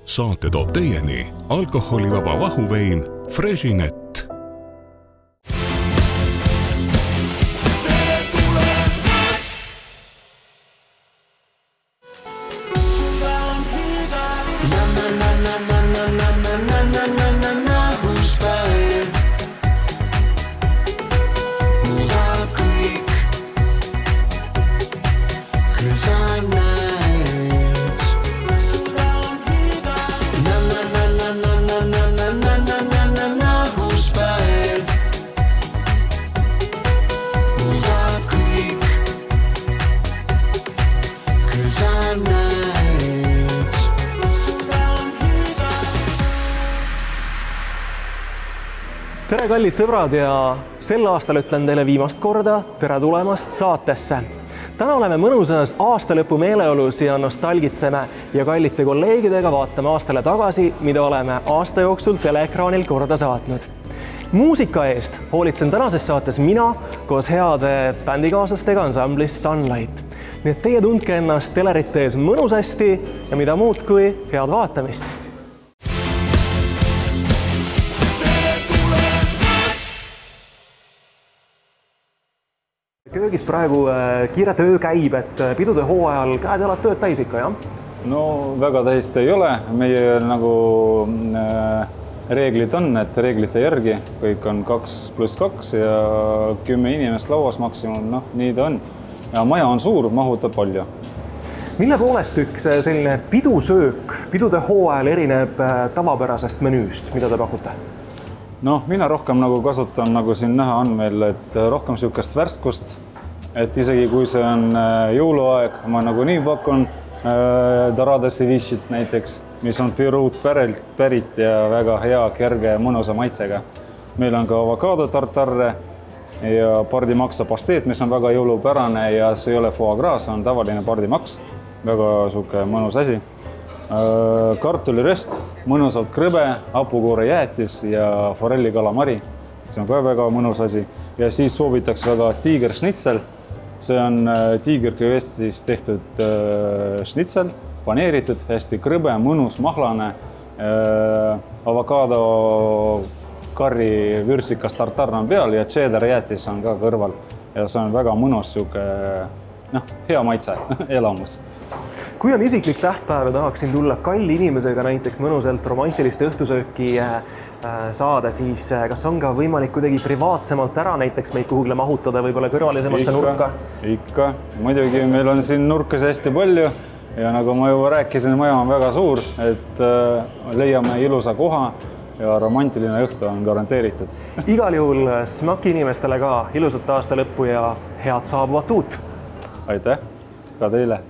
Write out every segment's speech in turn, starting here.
Saate toob teieni alkoholivaba vahuvein Freshinet. Tere kallid sõbrad ja sel aastal ütlen teile viimast korda tere tulemast saatesse. Täna oleme mõnusas aastalõpu meeleolus ja nostalgitseme ja kallite kolleegidega vaatame aastale tagasi, mida oleme aasta jooksul teleekraanil korda saatnud. Muusika eest hoolitsen tänases saates mina koos heade bändikaaslastega ansamblist Sunlight. Nii et teie tundke ennast telerite ees mõnusasti ja mida muud kui head vaatamist. Köögis praegu kiire töö käib, et pidude hooajal käed-jalad tööd täis ikka, jah? No väga täist ei ole. Meie nagu reeglid on, et reeglite järgi kõik on 2+2 ja 10 inimest lauas maksimum, nii ta on. Ja maja on suur, mahutab palju. Mille poolest üks selline pidusöök pidude hooajal erineb tavapärasest menüüst, mida te pakute? Mina rohkem nagu kasutan, nagu siin näha on meil, et rohkem sihukest värskust, et isegi kui see on jõuluaeg, ma nagu nii pakun Dorado ceviche'it näiteks, mis on Peruut pärit ja väga hea, kerge ja mõnusa maitsega. Meil on ka avokaado tartarre ja pardimaksa pasteet, mis on väga jõulupärane ja see ei ole foie gras, on tavaline pardimaks, väga suke mõnus asi. Kartuliröst, mõnusalt krõbe, hapukoore jäätis ja forelli kalamari. See on ka väga mõnus asi. Ja siis soovitaks väga tiigeršnitsel. See on tiigerküvestis tehtud šnitsel, paneeritud, hästi krõbe, mõnus, mahlane, avokaado karri vürsikas tartar on peal ja cheddar jäätis on ka kõrval. Ja see on väga mõnus, hea maitse, elamus. Kui on isiklik tähtpäev ja tahaksin tulla kalli inimesega näiteks mõnusalt romantilist õhtusööki saada, siis kas on ka võimalik kuidagi privaatsemalt ära näiteks meid kuhugile mahutada võib-olla kõrvalisemasse nurka? Ikka. Muidugi meil on siin nurkas hästi palju ja nagu ma juba rääkisin, maja on väga suur, et leiame ilusa koha ja romantiline õhtu on garanteeritud. Igal juhul SMAK inimestele ka ilusat aasta lõppu ja head saabuvat uut! Aitäh ka teile!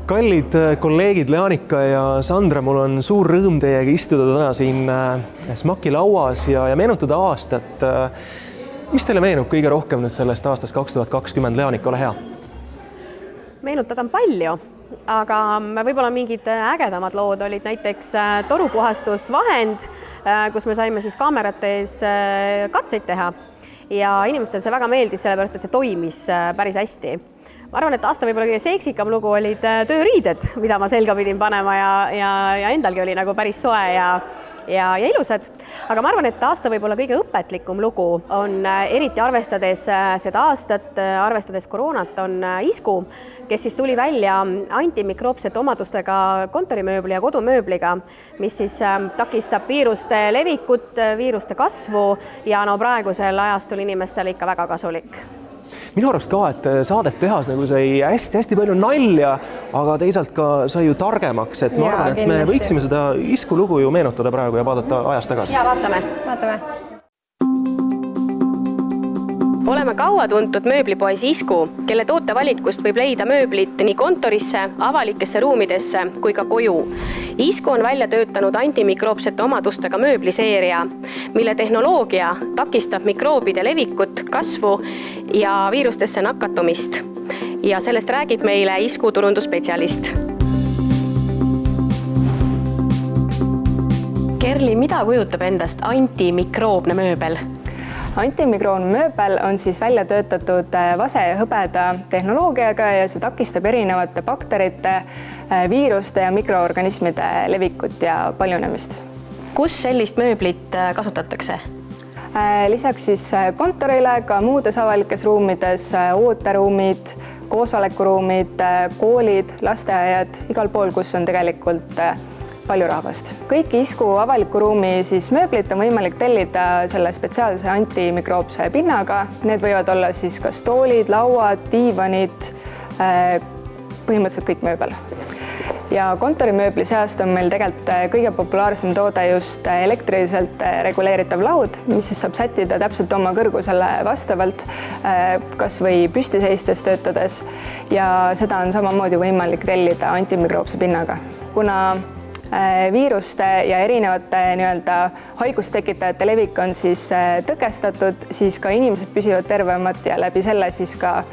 Kallid kolleegid Leanika ja Sandra, mul on suur rõõm teiega istuda täna siin SMAK-i lauas ja meenutada aastat. Mis teile meenub kõige rohkem nüüd sellest aastast 2020, Leanika, ole hea? Meenutada on palju, aga võib-olla mingid ägedamad lood olid näiteks torupuhastusvahend, kus me saime siis kaamerate ees katseid teha ja inimestele see väga meeldis, sellepärast et see toimis päris hästi. Ma arvan, et aasta võib-olla kõige seeksikam lugu olid tööriided, mida ma selga pidin panema ja endalgi oli nagu päris soe ja ilusad. Aga ma arvan, et aasta võib-olla kõige õpetlikum lugu on eriti arvestades seda aastat, arvestades koroonat, on Isku, kes siis tuli välja antimikroopsete omadustega kontorimööbli ja kodumööbliga, mis siis takistab viiruste levikut, viiruste kasvu ja praegusel ajastul inimestele ikka väga kasulik. Minu arvast ka, et saadet tehas nagu sai hästi palju nalja, aga teisalt ka sai ju targemaks, et ma arvan, et me võiksime seda Isku lugu ju meenutada praegu ja vaadata ajas tagasi. Ja vaatame. Oleme kaua tuntud mööblipoes Isku, kelle tootevalikust võib leida mööblit nii kontorisse, avalikesse ruumidesse kui ka koju. Isku on välja töötanud antimikroopsete omadustega mööbliseeria, mille tehnoloogia takistab mikroobide levikut, kasvu ja viirustesse nakatumist. Ja sellest räägib meile Isku turundusspetsialist. Kerli, mida kujutab endast antimikroobne mööbel? antimikroonmööbel on siis välja töötatud vase ja hõbeda tehnoloogiaga ja see takistab erinevate bakterite, viiruste ja mikroorganismide levikut ja paljunemist. Kus sellist mööblit kasutatakse? Lisaks siis kontorile ka muudes avalikes ruumides, ooteruumid, koosolekuruumid, koolid, lasteaiad, igal pool, kus on tegelikult palju rahvast. Kõiki ISKU avaliku ruumi siis mööblit on võimalik tellida selle spetsiaalse antimikroobse pinnaga. Need võivad olla siis kas toolid, lauad, diivanid, põhimõtteliselt kõik mööbel. Ja kontorimööbli seast on meil tegelikult kõige populaarsem toode just elektriliselt reguleeritav laud, mis siis saab sättida täpselt oma kõrgusele vastavalt, kas või püsti seistes töötades ja seda on samamoodi võimalik tellida antimikroobse pinnaga. Kuna viiruste ja erinevate haigustekitajate levik on siis tõkestatud, siis ka inimesed püsivad tervemad ja läbi selle siis ka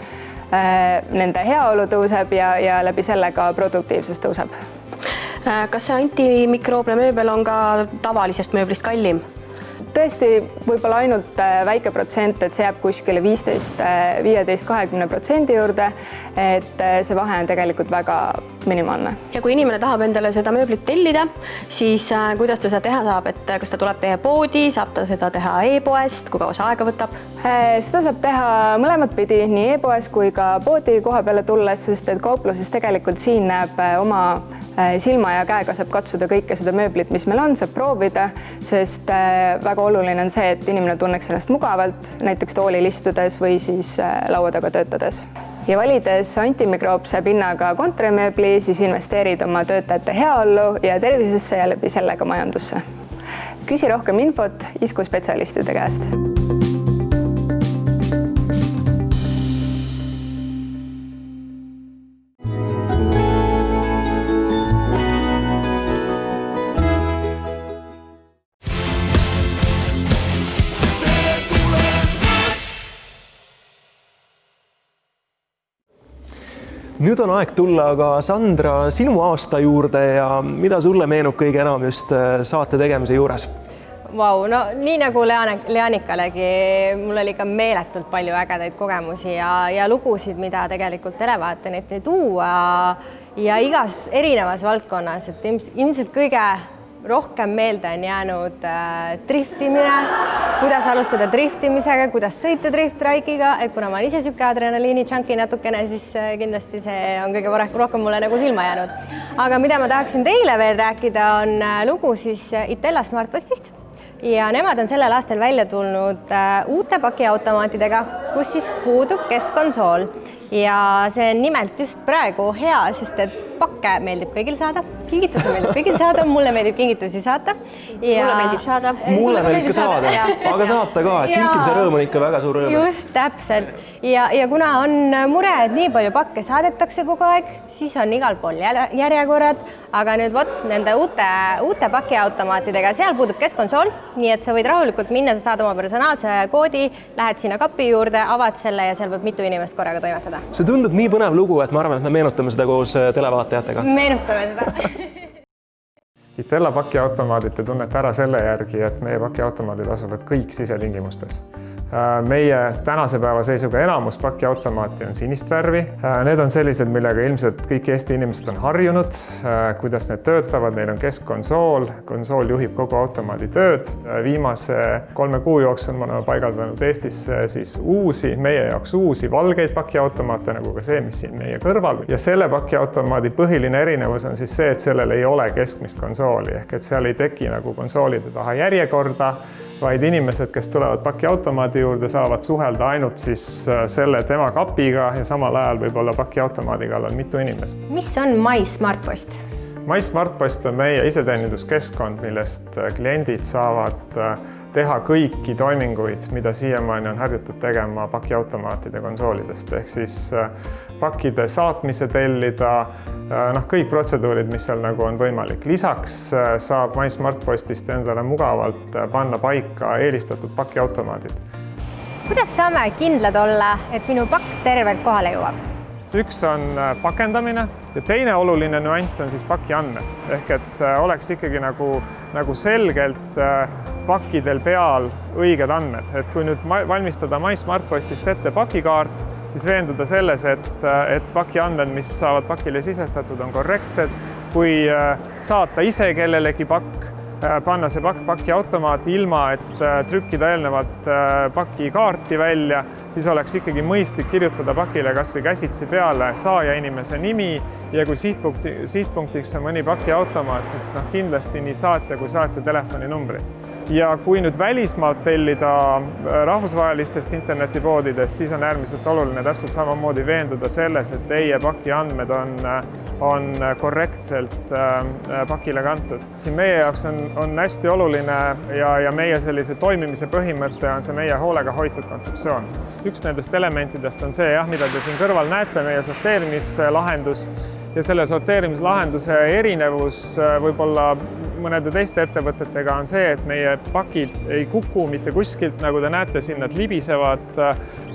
nende heaolu tõuseb ja läbi selle ka produktiivsus tõuseb. Kas see antimikroobne mööbel on ka tavalisest mööblist kallim? Tõesti, võib-olla ainult väike protsent, et see jääb kuskile 15-20% juurde, et see vahe on tegelikult väga minimaalne. Ja kui inimene tahab endale seda mööblit tellida, siis kuidas ta seda teha saab, et kas ta tuleb teie poodi, saab ta seda teha e-poest, kui kaua see aega võtab? Seda saab teha mõlemat pidi, nii e-poes kui ka poodi koha peale tulles, sest et kaupluses tegelikult siin näeb oma silma ja käega saab katsuda kõike seda mööblit, mis meil on, saab proovida, sest väga oluline on see, et inimene tunneks ennast mugavalt, näiteks toolil istudes või siis laua taga töötades. Ja valides antimikroobse pinnaga kontorimööbli, siis investeerid oma töötajate heaollu ja tervisesse ja läbi sellega majandusse. Küsi rohkem infot ISKU spetsialistide käest. Nüüd on aeg tulla aga Sandra sinu aasta juurde ja mida sulle meenub kõige enam just saate tegemise juures? Vau, no nii nagu Leanikalegi, mul oli ka meeletult palju ägedaid kogemusi ja lugusid, mida tegelikult televaateni ei tuua ja igas erinevas valdkonnas, et ilmselt kõige rohkem meelde on jäänud driftimine, kuidas alustada driftimisega, kuidas sõita driftraikiga, et kuna ma olen ise siuke adrenaliini džanki natukene, siis kindlasti see on kõige rohkem mulle nagu silma jäänud. Aga mida ma tahaksin teile veel rääkida, on lugu siis Itella Smartpostist ja nemad on sellel aastal välja tulnud uute pakiautomaatidega, kus siis puudub keskkonsool ja see on nimelt just praegu hea, sest et pakke meeldib kõigil saada, kingitusi meeldib kõigil saada, mulle meeldib kingitusi saata. Mulle meeldib saada. Mulle meeldib ka saada, aga saata ka, et kinkimise rõõm on ikka väga suur rõõm. Just, täpselt. Ja kuna on mure, et nii palju pakke saadetakse kogu aeg, siis on igal pool järjekorrad, aga nüüd nende uute pakiautomaatidega, seal puudub keskkonsool, nii et sa võid rahulikult minna, sa saad oma personaalse koodi, lähed sinna kapi juurde, avad selle ja seal võib mitu inimest korraga toimetada. See tundub nii põnev lugu, et ma arvan, et me meenutame seda koos televaatajatega. Meenutame seda. Itella pakiautomaadid te tunnete ära selle järgi, et meie pakiautomaadid asuvad kõik sisetingimustes. Meie tänase päeva seisuga enamus pakiautomaati on sinist värvi. Need on sellised, millega ilmselt kõik Eesti inimesed on harjunud, kuidas need töötavad, neil on keskkonsool, konsool juhib kogu automaadi tööd. Viimase 3 kuu jooksul me oleme paigaldanud Eestis siis meie jaoks uusi valgeid pakiautomaate, nagu ka see, mis siin meie kõrval. Ja selle pakiautomaadi põhiline erinevus on siis see, et sellel ei ole keskmist konsooli, ehk et seal ei teki nagu konsoolide taha järjekorda, vaid inimesed, kes tulevad pakiautomaadi juurde, saavad suhelda ainult siis selle tema kapiga ja samal ajal võib-olla pakiautomaadiga on mitu inimest. Mis on My Smartpost? My Smartpost on meie iseteeninduskeskkond, millest kliendid saavad teha kõiki toiminguid, mida siiamaani on harjutud tegema pakiautomaatide konsoolidest, ehk siis pakkide saatmise tellida, kõik protseduurid, mis seal nagu on võimalik. Lisaks saab My Smartpostist endale mugavalt panna paika eelistatud pakiautomaadid. Kuidas saame kindlad olla, et minu pakk tervelt kohale jõuab? üks on pakendamine ja teine oluline nüanss on siis pakiandmed. Ehk et oleks ikkagi nagu selgelt pakkidel peal õiged andmed. Et kui nüüd valmistada MySmartPostist ette pakikaart, siis veenduda selles, et pakiandmed, mis saavad pakile sisestatud, on korrektsed. Kui saata ise kellelegi pakk, panna see pakiautomaat ilma, et trükkida eelnevalt pakikaarti välja, siis oleks ikkagi mõistlik kirjutada pakile kas või käsitsi peale saaja inimese nimi ja kui sihtpunktiks on mõni pakiautomaat, siis kindlasti nii saatja kui saatja telefoninumbri. Ja kui nüüd välismaalt tellida rahvusvahelistest internetipoodidest, siis on äärmiselt oluline täpselt samamoodi veenduda selles, et teie pakiandmed on korrektselt pakile kantud. Siin meie jaoks on hästi oluline ja meie sellise toimimise põhimõte on see meie hoolega hoitud kontseptsioon. Üks nendest elementidest on see, mida te siin kõrval näete, meie sorteerimislahendus ja selle sorteerimislahenduse erinevus võib-olla mõnede teiste ettevõtetega on see, et meie pakid ei kuku mitte kuskilt, nagu te näete, siin nad libisevad,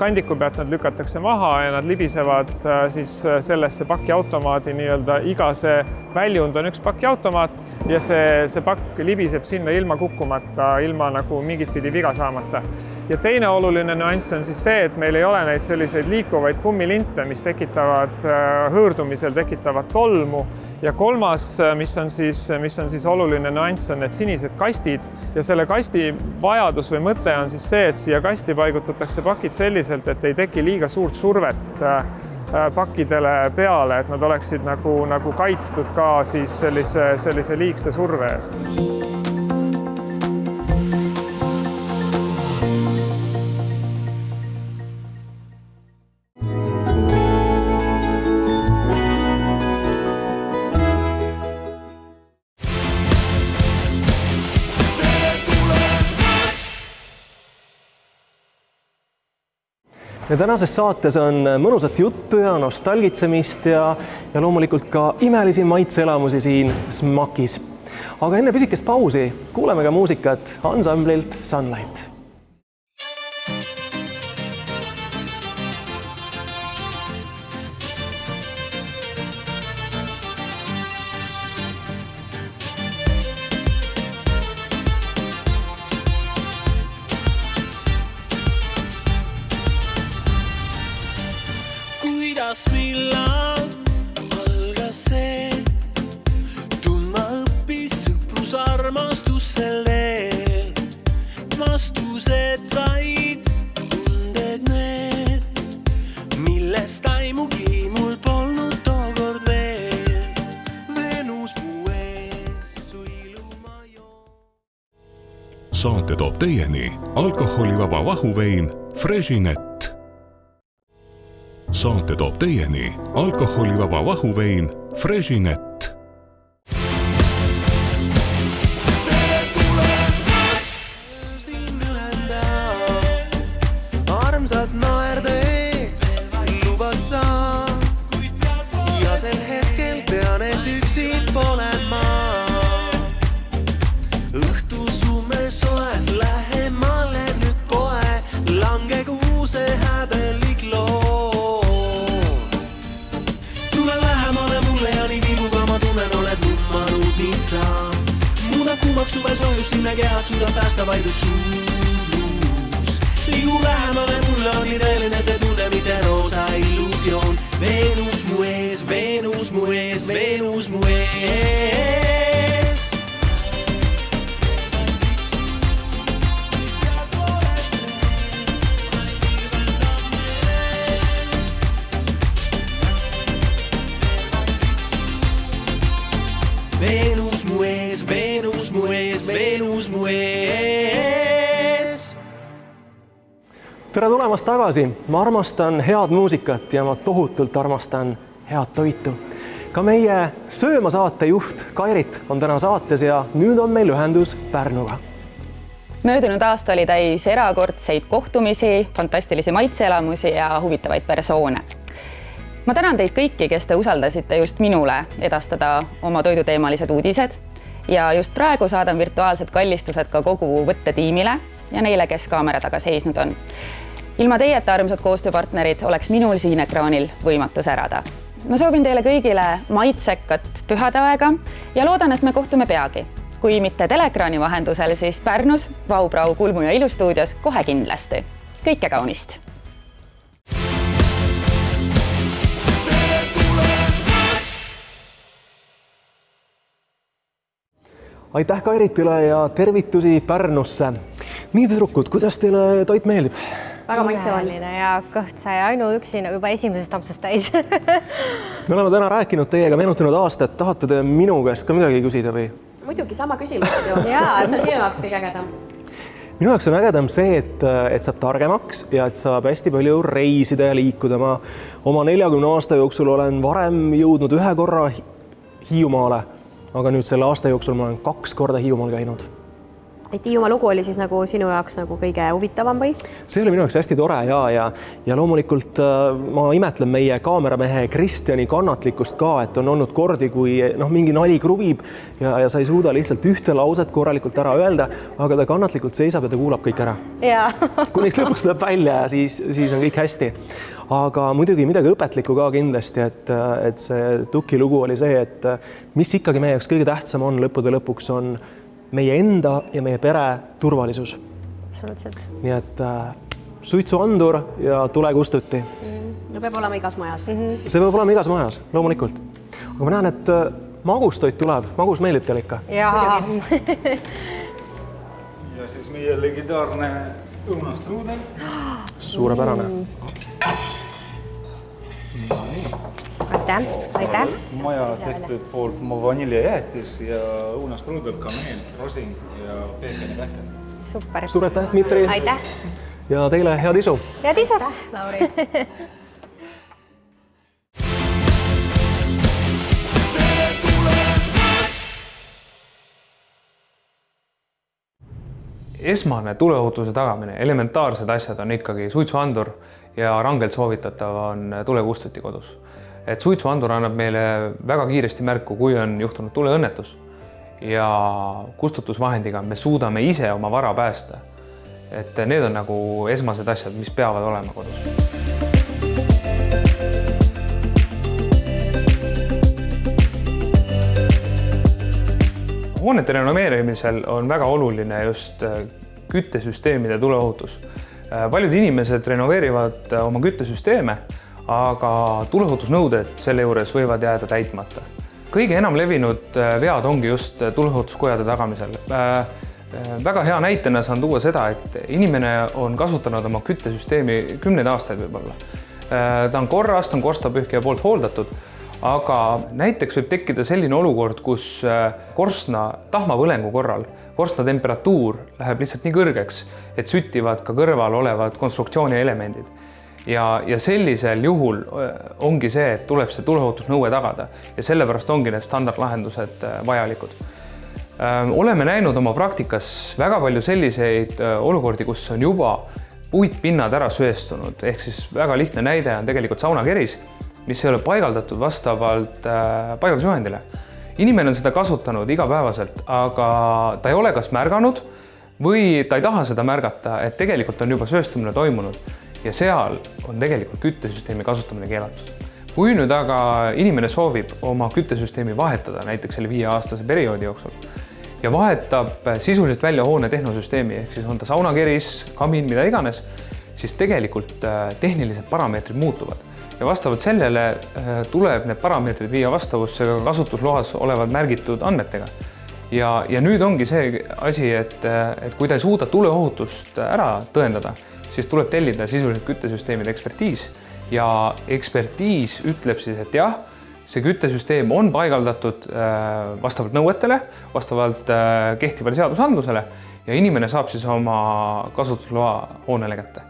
kandiku pealt nad lükatakse maha ja nad libisevad siis sellesse pakiautomaadi nii-öelda iga see väljund on üks pakiautomaat ja see pakk libiseb sinna ilma kukkumata, ilma nagu mingit pidi viga saamata. Ja teine oluline nüanss on siis see, et meil ei ole neid selliseid liikuvaid kummilinte, mis tekitavad hõõrdumisel, tekitavad tolmu. Ja kolmas, mis on siis oluline nüanss, on need sinised kastid ja selle kasti vajadus või mõte on siis see, et siia kasti paigutatakse pakid selliselt, et ei teki liiga suurt survet pakkidele peale, et nad oleksid nagu kaitstud ka siis sellise liigse surve eest. Ja tänases saates on mõnusat juttu ja nostalgitsemist ja loomulikult ka imelisi maitseelamusi siin Smakis. Aga enne pisikest pausi kuuleme ka muusikat ansamblilt Sunlight. Millal algas see, tundma õppis sõprus armastus sel teel. Vastused said tunded need, millest aimugi mul polnud tookord veel. Venus mu ees su iluma joon. Saate toob teieni alkoholivaba vahuvein Freshinet. Saate toob teieni alkoholivaba vahuvein Freshinet. Tere tulemast siin ülenda, armsad naerdes lubad sa ja sel hetkel tean, et üksid polen ma. Õhtu sumes olen lähemale nüüd kohe, lange kuuse häbelik loo. Muudab kuumab suve soojus, sinna kehad suudab päästa vaid üks suus. Liigu lähemale mulle on nii tõeline see tunne, mitte roosa illusioon. Venus mu ees, Venus mu ees, Venus mu ees. Venus mu ees, Venus mu ees, Venus mu ees. Tere tulemast tagasi. Ma armastan head muusikat ja ma tohutult armastan head toitu. Ka meie sööma saate juht Kairit on täna saates ja nüüd on meil ühendus Pärnuga. Möödunud aasta oli täis erakordseid kohtumisi, fantastilisi maitseelamusi ja huvitavaid persoone. Ma tänan teid kõiki, kes te usaldasite just minule edastada oma toiduteemalised uudised ja just praegu saadan virtuaalsed kallistused ka kogu võttetiimile ja neile, kes kaamera taga seisnud on. ilma teieta, armsad koostööpartnerid, oleks minul siin ekraanil võimatu särada. Ma soovin teile kõigile maitsekat pühadeaega ja loodan, et me kohtume peagi. Kui mitte teleekraani vahendusel, siis Pärnus, Vau-Brau Kulmu ja Ilustuudios kohe kindlasti. Kõike kaunist! Aitäh Kairitile ja tervitusi Pärnusse. Nii tüdrukud, kuidas teile toit meeldib? Väga maitsevaline ja kõht sai ainuüksi juba esimesest ampsust täis. Me oleme täna rääkinud teiega, meenutanud aastat. Tahate te minu käest ka midagi küsida või? Muidugi sama küsimus ju. Mis on sinu jaoks kõige ägedam? Minu jaoks on ägedam see, et saab targemaks ja et saab hästi palju reisida ja liikuda. Ma oma 40 aasta jooksul olen varem jõudnud 1 korra Hiiumaale, aga nüüd selle aasta jooksul ma olen 2 korda Hiiumaal käinud. Et Hiiumaa lugu oli siis nagu sinu jaoks nagu kõige huvitavam või? See oli minu jaoks hästi tore ja loomulikult ma imetlen meie kaameramehe Kristjani kannatlikkust ka, et on olnud kordi, kui mingi nali kruvib ja sa ei suuda lihtsalt ühte lauset korralikult ära öelda, aga ta kannatlikult seisab ja ta kuulab kõik ära. Kuniks lõpuks tuleb välja ja siis on kõik hästi. Aga muidugi midagi õpetlikku ka kindlasti, et see Tuki lugu oli see, et mis ikkagi meie jaoks kõige tähtsam on lõppude lõpuks on meie enda ja meie pere turvalisus. Absoluutselt. Nii et suitsuandur ja tulekustuti. No peab olema igas majas. See peab olema igas majas, loomulikult. Aga ma näen, et magustoit tuleb. Magus meeldib teil ikka? Jaa. Ja siis meie legendaarne õunastruudel. Suurepärane. Aitäh. Maja tehtud poolt vaniljajäätis ja õunastruudel, kaneel, rosin ja peekeni pähkel. Super. Suur aitäh, Dmitri. Aitäh. Ja teile head isu. Head isu. Lauri. Esmane tuleohutuse tagamine, elementaarsed asjad on ikkagi suitsuandur ja rangelt soovitatav on tulekustuti kodus. Et suitsuandur annab meile väga kiiresti märku, kui on juhtunud tuleõnnetus ja kustutusvahendiga me suudame ise oma vara päästa. Et need on nagu esmased asjad, mis peavad olema kodus. Hoonete renoveerimisel on väga oluline just küttesüsteemide tuleohutus. Paljud inimesed renoveerivad oma küttesüsteeme, aga tuleohutusnõuded selle juures võivad jääda täitmata. Kõige enam levinud vead ongi just tuleohutuskojade tagamisel. Väga hea näitena saan tuua seda, et inimene on kasutanud oma küttesüsteemi 10 aastaid võib-olla. Ta on korras, ta on korstapühkija poolt hooldatud, aga näiteks võib tekkida selline olukord, kus korstna tahmapõlengu korral korstna temperatuur läheb lihtsalt nii kõrgeks, et süttivad ka kõrval olevad konstruktsiooni elemendid. Ja sellisel juhul ongi see, et tuleb see tuleohutusnõue tagada ja sellepärast ongi need standardlahendused vajalikud. Oleme näinud oma praktikas väga palju selliseid olukordi, kus on juba puitpinnad ära söestunud, ehk siis väga lihtne näide on tegelikult saunakeris, mis ei ole paigaldatud vastavalt paigaldusjuhendile. Inimene on seda kasutanud igapäevaselt, aga ta ei ole kas märganud või ta ei taha seda märgata, et tegelikult on juba sööstumine toimunud ja seal on tegelikult küttesüsteemi kasutamine keelatud. Kui nüüd aga inimene soovib oma küttesüsteemi vahetada näiteks selle 5-aastase perioodi jooksul ja vahetab sisuliselt välja hoone tehnosüsteemi, ehk siis on ta saunakeris, kamin, mida iganes, siis tegelikult tehnilised parameetrid muutuvad. Ja vastavalt sellele tuleb need parameetrid viia vastavusse ka kasutusloas olevad märgitud andmetega. Ja nüüd ongi see asi, et kui ta ei suuda tuleohutust ära tõendada, siis tuleb tellida sisuliselt küttesüsteemide ekspertiis ja ekspertiis ütleb siis, et jah, see küttesüsteem on paigaldatud vastavalt nõuetele, vastavalt kehtivale seadusandlusele ja inimene saab siis oma kasutusloa hoonele kätte.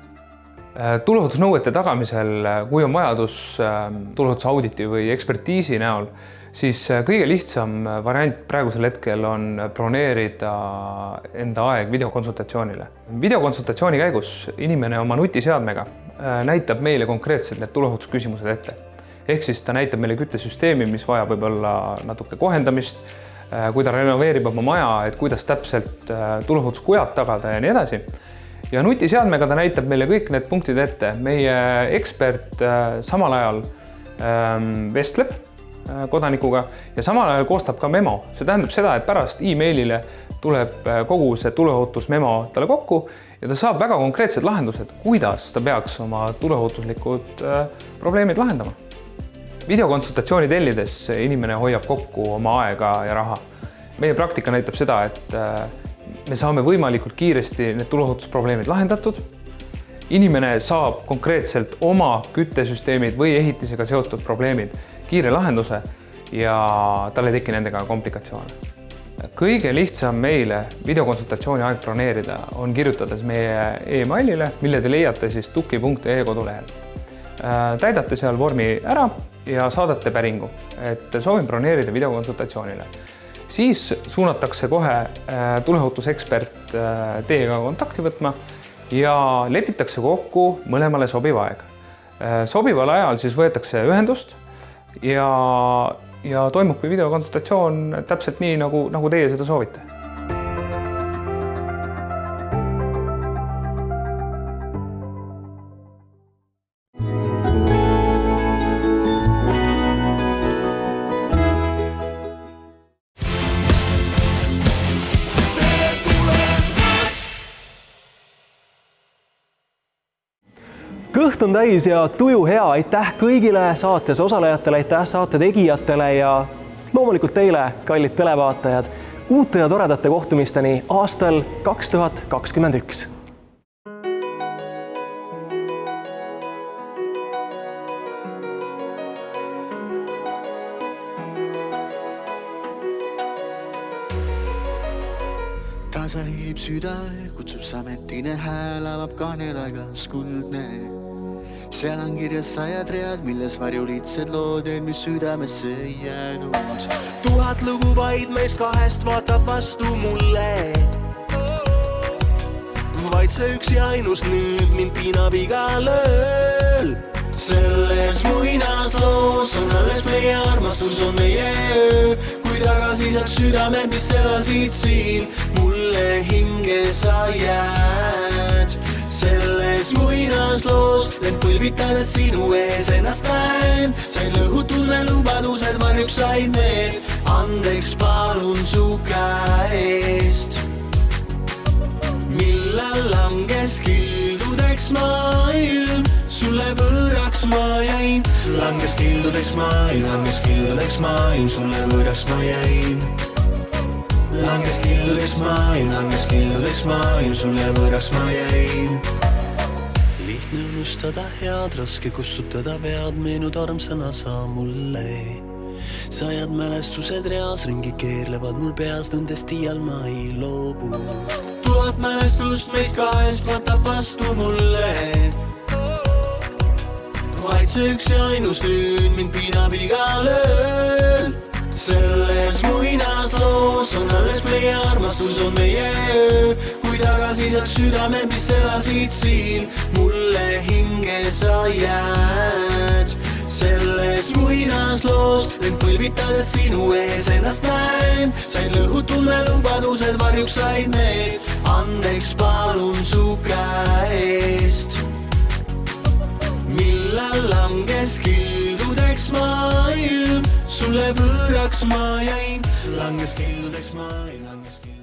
Tuleohutusnõuete tagamisel, kui on vajadus tuleohutusauditi või ekspertiisi näol, siis kõige lihtsam variant praegusel hetkel on broneerida enda aeg videokonsultatsioonile. Videokonsultatsiooni käigus inimene oma nutiseadmega näitab meile konkreetselt need tuleohutusküsimused ette. Ehk siis ta näitab meile küttesüsteemi, mis vajab võib-olla natuke kohendamist, kui ta renoveerib oma maja, et kuidas täpselt tuleohutuskujad tagada ja nii edasi. ja nutiseadmega ta näitab meile kõik need punktid ette. Meie ekspert samal ajal vestleb kodanikuga ja samal ajal koostab ka memo. See tähendab seda, et pärast e-mailile tuleb kogu see tuleohutusmemo talle kokku ja ta saab väga konkreetsed lahendused, kuidas ta peaks oma tuleohutuslikud probleemid lahendama. Videokonsultatsiooni tellides inimene hoiab kokku oma aega ja raha. Meie praktika näitab seda, et me saame võimalikult kiiresti need tuleohutusprobleemid lahendatud. Inimene saab konkreetselt oma küttesüsteemid või ehitisega seotud probleemid kiire lahenduse ja tal ei teki nendega komplikatsioone. Kõige lihtsam meile videokonsultatsiooni aeg broneerida on kirjutades meie e-mailile, mille te leiate siis tuki.ee kodulehel. Täidate seal vormi ära ja saadate päringu, et soovin broneerida videokonsultatsioonile. Siis suunatakse kohe tuleohutusekspert teiega kontakti võtma ja lepitakse kokku mõlemale sobiv aeg. Sobival ajal siis võetakse ühendust ja toimubki videokonsultatsioon täpselt nii, nagu teie seda soovite. Kõht on täis ja tuju hea. Aitäh kõigile saates osalejatele, aitäh saate tegijatele ja loomulikult teile, kallid televaatajad, uute ja toredate kohtumisteni aastal 2021. Tasa hiilib süda, kutsub sametine hääl, avab kaanelagas kuldne. Seal on kirjas 100 read, milles varjulitsed lood, mis südamesse ei jäänud. 1000 lugu vaid meist kahest vaatab vastu mulle. Vaid see üks ja ainus nüüd mind piinab igal ööl. Selles muinas loos on alles meie armastus, on meie öö. Kui tagasi saaks südamed, mis elasid siin, mulle hinge sa jääd. Selles muinas loos, end põlvitades sinu ees ennast näen. Said lõhutud me lubadused, varjuks said need, andeks palun su käest. Millal langes kildudeks maailm, sulle võõraks ma jäin. Langes kildudeks maailm, sulle võõraks ma jäin. Langes kildudeks maailm, sulle võõraks ma jäin. Lihtne unustada head, raske kustutada vead, meenud armsana sa mulle. 100 mälestused reas ringi keerlevad mul peas, nendest iial ma ei loobu. 1000 mälestust meist kahest vaatab vastu mulle. Vaid see üks ja ainus nüüd mind piinab igal ööl. Selles muinas loos on alles meie armastus, on meie öö. Kui tagasi saaks südamed, mis elasid siin, mulle hinge sa jääd. Selles muinas loos, end põlvitades sinu ees ennast näen. Said lõhutud me lubadused, varjuks said need, andeks palun su käest. Millal langes kildudeks maailm, sulle võõraks ma jäin. Langes kildudeks maailm, langes kildudeks maailm.